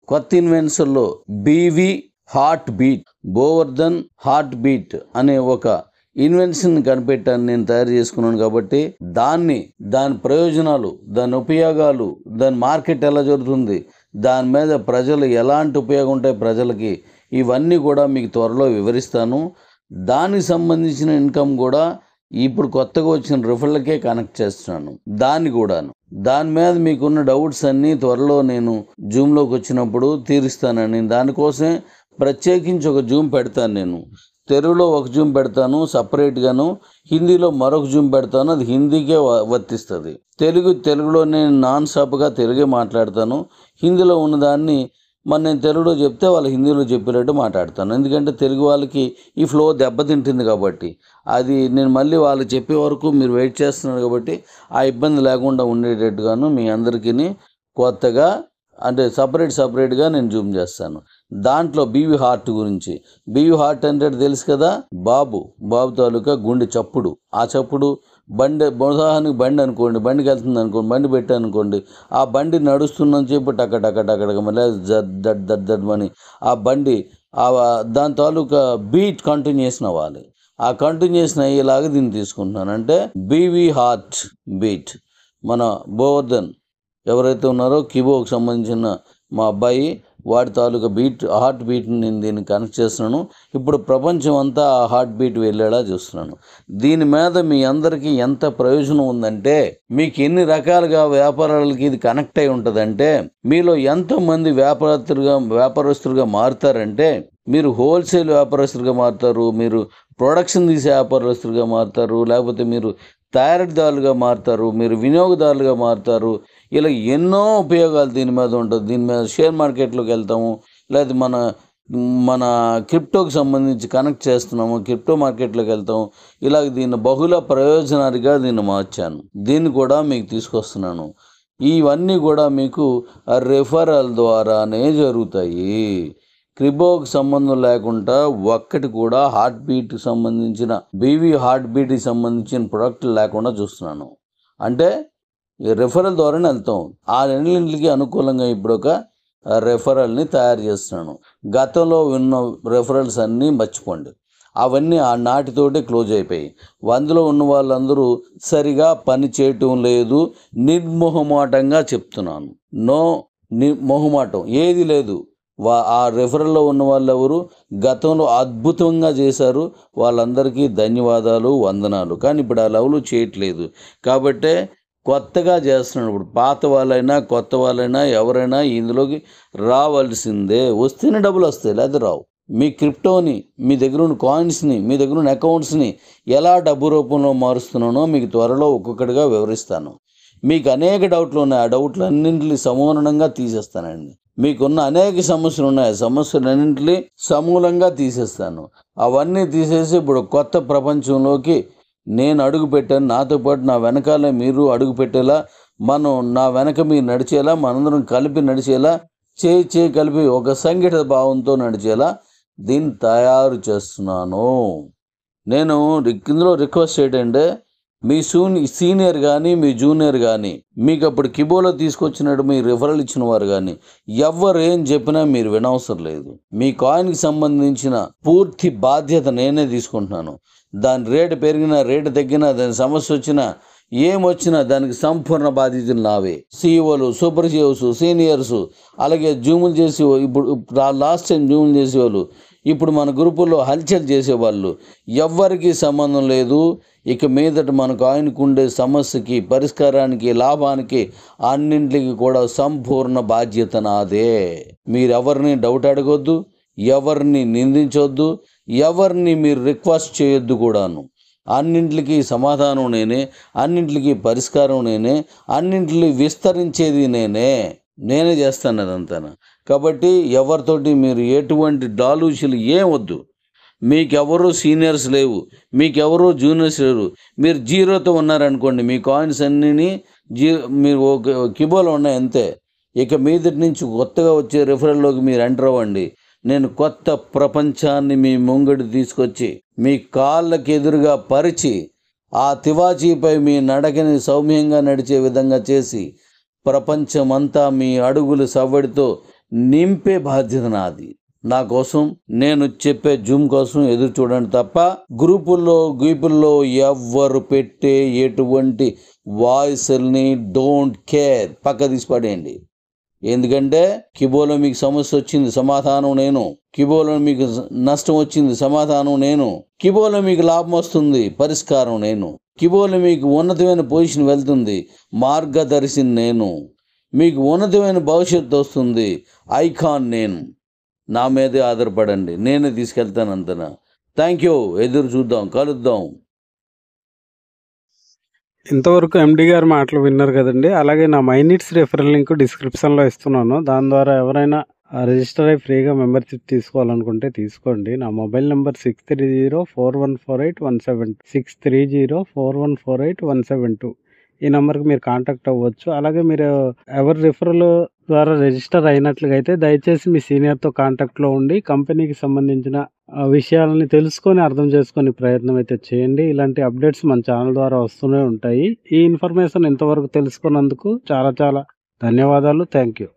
కొత్త ఇన్వెన్షన్లో BV heart beat, Govardhan heart beat అనే ఒక ఇన్వెన్షన్ కనిపెట్టాను, నేను తయారు చేసుకున్నాను. కాబట్టి దాని ప్రయోజనాలు, దాని ఉపయోగాలు, దాని మార్కెట్ ఎలా జరుగుతుంది, దాని మీద ప్రజలు ఎలాంటి ఉపయోగం ఉంటాయి ప్రజలకి, ఇవన్నీ కూడా మీకు త్వరలో వివరిస్తాను. దానికి సంబంధించిన ఇన్కమ్ కూడా ఇప్పుడు కొత్తగా వచ్చిన రిఫర్లకే కనెక్ట్ చేస్తున్నాను. దాని మీద మీకున్న డౌట్స్ అన్నీ త్వరలో నేను జూమ్లోకి వచ్చినప్పుడు తీరుస్తానని, దానికోసమే ప్రత్యేకించి ఒక జూమ్ పెడతాను. నేను తెలుగులో ఒక జూమ్ పెడతాను సపరేట్గాను, హిందీలో మరొక జూమ్ పెడతాను, అది హిందీకే వర్తిస్తుంది. తెలుగులో నేను నాన్ స్టాప్గా తెలుగే మాట్లాడతాను. హిందీలో ఉన్నదాన్ని నేను తెలుగులో చెప్తే వాళ్ళు హిందీలో చెప్పేటట్టు మాట్లాడతాను. ఎందుకంటే తెలుగు వాళ్ళకి ఈ ఫ్లో దెబ్బతింటుంది కాబట్టి, అది నేను మళ్ళీ వాళ్ళు చెప్పే వరకు మీరు వెయిట్ చేస్తున్నారు కాబట్టి ఆ ఇబ్బంది లేకుండా ఉండేటట్టుగాను మీ అందరికీ కొత్తగా అంటే సపరేట్గా నేను జూమ్ చేస్తాను. దాంట్లో బీవీ హార్ట్ గురించి, బీవీ హార్ట్ అంటే తెలుసు కదా, బాబు తాలూకా గుండె చప్పుడు. ఆ చప్పుడు ఉదాహరణకి బండి అనుకోండి, బండికి వెళ్తుంది అనుకోండి, బండి పెట్టాను అనుకోండి, ఆ బండి నడుస్తున్నని చెప్పి టక మళ్ళీ దడ్ ఆ బండి దాని తాలూకా బీట్ కంటిన్యూషన్ అవ్వాలి. ఆ కంటిన్యూషన్ అయ్యేలాగా దీన్ని తీసుకుంటున్నాను. అంటే బీవీ హార్ట్ బీట్, మన గోవర్ధన్ ఎవరైతే ఉన్నారో కిబోకి సంబంధించిన మా అబ్బాయి, వాడి తాలూకా హార్ట్ బీట్ని నేను దీన్ని కనెక్ట్ చేస్తున్నాను. ఇప్పుడు ప్రపంచం అంతా ఆ హార్ట్ బీట్ వెళ్ళేలా చూస్తున్నాను. దీని మీద మీ అందరికీ ఎంత ప్రయోజనం ఉందంటే, మీకు ఎన్ని రకాలుగా వ్యాపారాలకి ఇది కనెక్ట్ అయి ఉంటుందంటే, మీలో ఎంతోమంది వ్యాపారస్తులుగా మారుతారంటే, మీరు హోల్సేల్ వ్యాపారస్తులుగా మారుతారు, మీరు ప్రొడక్షన్ తీసే వ్యాపారస్తులుగా మారుతారు, లేకపోతే మీరు తయారీదారులుగా మారుతారు, మీరు వినియోగదారులుగా మారుతారు. ఇలా ఎన్నో ఉపయోగాలు దీని మీద ఉంటుంది. దీని మీద షేర్ మార్కెట్లోకి వెళ్తాము, లేదా మన క్రిప్టోకి సంబంధించి కనెక్ట్ చేస్తున్నాము, క్రిప్టో మార్కెట్లోకి వెళ్తాము. ఇలాగ దీన్ని బహుళ ప్రయోజనాలుగా దీన్ని మార్చాను. దీన్ని కూడా మీకు తీసుకొస్తున్నాను. ఇవన్నీ కూడా మీకు రెఫరల్ ద్వారానే జరుగుతాయి. క్రిబోకి సంబంధం లేకుండా ఒక్కటి కూడా హార్ట్ బీట్కి సంబంధించిన బీవీ హార్ట్ బీట్కి సంబంధించిన ప్రొడక్ట్లు లేకుండా చూస్తున్నాను. అంటే రెఫరల్ ద్వారానే వెళ్తాం. ఆ రెండింటికి అనుకూలంగా ఇప్పుడు ఒక రెఫరల్ని తయారు చేస్తున్నాను. గతంలో ఉన్న రెఫరల్స్ అన్నీ మర్చిపోండి, అవన్నీ ఆ నాటితోటే క్లోజ్ అయిపోయి, అందులో ఉన్న వాళ్ళందరూ సరిగా పని చేయటం లేదు. నిర్మోహమాటంగా చెప్తున్నాను, మొహమాటం ఏది లేదు. ఆ రెఫరల్లో ఉన్న వాళ్ళు ఎవరు గతంలో అద్భుతంగా చేశారు, వాళ్ళందరికీ ధన్యవాదాలు, వందనాలు. కానీ ఇప్పుడు ఆ లెవెల్ చేయట్లేదు. కాబట్టే కొత్తగా చేస్తున్నాడు. ఇప్పుడు పాత వాళ్ళైనా కొత్త వాళ్ళైనా ఎవరైనా ఇందులోకి రావాల్సిందే. వస్తేనే డబ్బులు వస్తాయి, లేదా రావు. మీ క్రిప్టోని, మీ దగ్గర ఉన్న కాయిన్స్ని, మీ దగ్గర ఉన్న అకౌంట్స్ని ఎలా డబ్బు రూపంలో మారుస్తున్నానో మీకు త్వరలో ఒక్కొక్కటిగా వివరిస్తాను. మీకు అనేక డౌట్లు ఉన్నాయి, ఆ డౌట్లు అన్నింటినీ సమూలంగా తీసేస్తానండి. మీకున్న అనేక సమస్యలు ఉన్నాయి, సమస్యలన్నింటినీ సమూలంగా తీసేస్తాను. అవన్నీ తీసేసి ఇప్పుడు కొత్త ప్రపంచంలోకి నేను అడుగు పెట్టాను. నాతో పాటు నా వెనకాలే మీరు అడుగు పెట్టేలా, నా వెనక మీరు నడిచేలా, మనందరం కలిపి నడిచేలా, చేయి కలిపి ఒక సంఘటిత భావంతో నడిచేలా దీన్ని తయారు చేస్తున్నాను. నేను ఇందులో రిక్వెస్ట్ ఏంటంటే, మీ సీనియర్ కానీ మీ జూనియర్ కానీ, మీకు అప్పుడు కిబోలో తీసుకొచ్చినట్టు మీ రిఫరల్ ఇచ్చిన వారు కానీ ఎవరు ఏం చెప్పినా మీరు వినవసరం లేదు. మీ కాయిన్కి సంబంధించిన పూర్తి బాధ్యత నేనే తీసుకుంటున్నాను. దాని రేటు పెరిగినా, రేటు తగ్గినా, దాని సమస్య వచ్చినా, ఏమొచ్చినా దానికి సంపూర్ణ బాధ్యతలు నావే. సీఈఓలు, సూపర్ సీఈఓస్, సీనియర్స్, అలాగే జూములు చేసి, ఇప్పుడు లాస్ట్ టైం జూములు చేసేవాళ్ళు, ఇప్పుడు మన గ్రూపుల్లో హల్చల్ చేసేవాళ్ళు, ఎవ్వరికీ సంబంధం లేదు. ఇక మీదట మనకు ఆయనకుండే సమస్యకి, పరిష్కారానికి, లాభానికి అన్నింటికి కూడా సంపూర్ణ బాధ్యత నాదే. మీరెవరిని డౌట్ అడగొద్దు, ఎవరిని నిందించొద్దు, ఎవరిని మీరు రిక్వెస్ట్ చేయొద్దు కూడాను. అన్నింటికి సమాధానం నేనే, అన్నింటికి పరిష్కారం నేనే, అన్నింటిని విస్తరించేది నేనే చేస్తాను అదంతా. కాబట్టి ఎవరితోటి మీరు ఎటువంటి డాలూషులు ఏం వద్దు. మీకెవరూ సీనియర్స్ లేవు, మీకెవరూ జూనియర్స్ లేరు. మీరు జీరోతో ఉన్నారనుకోండి, మీ కాయిన్స్ అన్నీ మీరు కిబోలో ఉన్నాయి అంతే. ఇక మీదటి నుంచి కొత్తగా వచ్చే రిఫరల్లోకి మీరు ఎంటర్ అవ్వండి. నేను కొత్త ప్రపంచాన్ని మీ ముంగడి తీసుకొచ్చి మీ కాళ్ళకి ఎదురుగా పరిచి, ఆ తివాచీపై మీ నడకని సౌమ్యంగా నడిచే విధంగా చేసి, ప్రపంచమంతా మీ అడుగులు సవ్వడితో నింపే బాధ్యత నాది. నా కోసం నేను చెప్పే జూమ్ కోసం ఎదురు చూడండి తప్ప గ్రూపుల్లో గీపుల్లో ఎవ్వరు పెట్టే ఎటువంటి వాయిస్ని డోంట్ కేర్, పక్క తీసి పడేయండి. ఎందుకంటే కిబోలో మీకు సమస్య వచ్చింది, సమాధానం నేను. కిబోలో మీకు నష్టం వచ్చింది, సమాధానం నేను. కిబోలో మీకు లాభం వస్తుంది, పరిష్కారం నేను. కిబోలో మీకు ఉన్నతమైన పొజిషన్ వెళ్తుంది, మార్గదర్శిని నేను. మీకు ఉన్నతమైన భవిష్యత్తు వస్తుంది, ఐకాన్ నేను. నా మీదే ఆధారపడండి, నేనే తీసుకెళ్తాను అంతనా. Thank you. ఎదురు చూద్దాం, కలుద్దాం. ఇంతవరకు ఎండి గారి మాటలు విన్నారు కదండి. అలాగే నా మైనిట్స్ రెఫరల్ లింక్ డిస్క్రిప్షన్లో ఇస్తున్నాను. దాని ద్వారా ఎవరైనా రిజిస్టర్ అయ్యి ఫ్రీగా మెంబర్షిప్ తీసుకోవాలనుకుంటే తీసుకోండి. నా మొబైల్ నెంబర్ 6304148172 6304148172. ఈ నెంబర్కి మీరు కాంటాక్ట్ అవ్వచ్చు. అలాగే మీరు ఎవరి రిఫరల్ ద్వారా రిజిస్టర్ అయినట్లుగా అయితే దయచేసి మీ సీనియర్తో కాంటాక్ట్లో ఉండి కంపెనీకి సంబంధించిన విషయాలని తెలుసుకొని అర్థం చేసుకొని ప్రయత్నం అయితే చేయండి. ఇలాంటి అప్డేట్స్ మన ఛానల్ ద్వారా వస్తూనే ఉంటాయి. ఈ ఇన్ఫర్మేషన్ ఇంతవరకు తెలుసుకున్నందుకు చాలా చాలా ధన్యవాదాలు. Thank you.